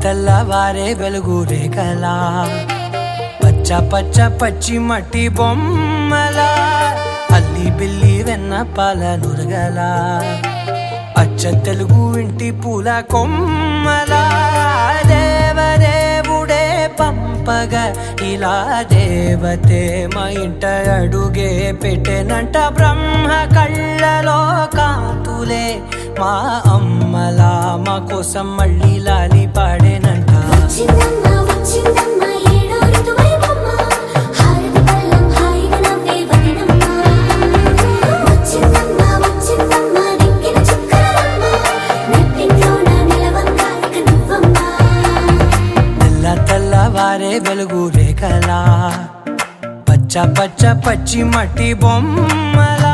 తెల్లవారే వెలుగు రేఖలా పచ్చ పచ్చ పచ్చి మట్టి బొమ్మలా అల్లి బిల్లి వెన్న పాల నురగలా అచ్చ తెలుగు ఇంటి పూల కొమ్మలా దేవదేవుడే పంపగా ఇలా దేవతే మా ఇంట అడుగే పెట్టెనంట బ్రహ్మ కళ్ళలో కాంతులే మా అమ్మలా మా కోసం మళ్ళీ లాలి పాడేనంట తెల్లవారే వెలుగు రేఖలా పచ్చ పచ్చ పచ్చి మట్టి బొమ్మలా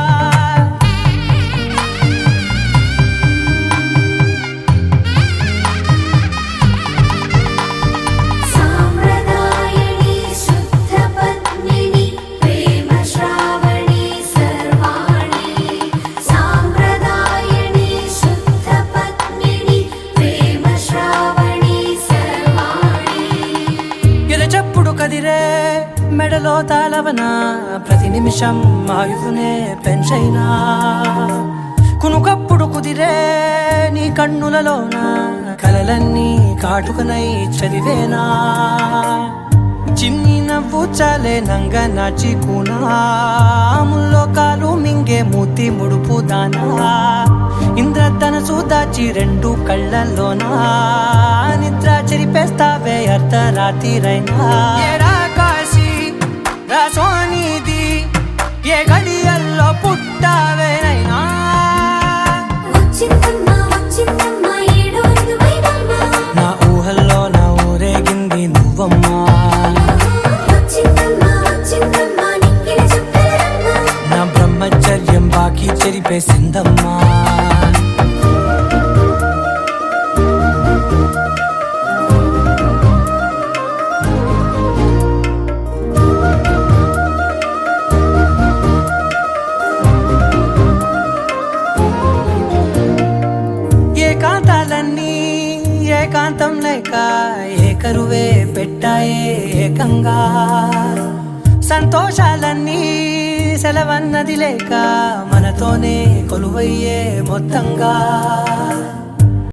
చెప్పుడు కదిరే మెడలో తాళవన ప్రతి నిమిషం ఆయుధునే పెంచైనా కునుకప్పుడు కుదిరే నీ కన్నులలోన కలలన్నీ కాటుకనై చదివేనా చిన్ని నవ్వు చాలే నంగ నాచి కూనాముల్లో కాలు మింగే మూతి ముడుపు దానా ఇంద్రధనసు దాచి రెండు కళ్ళల్లోనా నిద్ర చెరిపేస్తావే అర్ధరాత్రిరైనా ఏరా కాశీ రాసోనిది ఏ గడియల్లో పుట్టావేనైనా నా ఊహల్లో నా ఊరేగింది నువ్వమ్మా నా బ్రహ్మచర్యం బాకీ చెరిపేసిందమ్మా ఏకాంతాలన్నీ ఏకాంతం లేక ఏకరువే పెట్టాయే ఏకంగా సంతోషాలన్నీ సెలవన్నది లేక మనతోనే కొలువయ్యే మొత్తంగా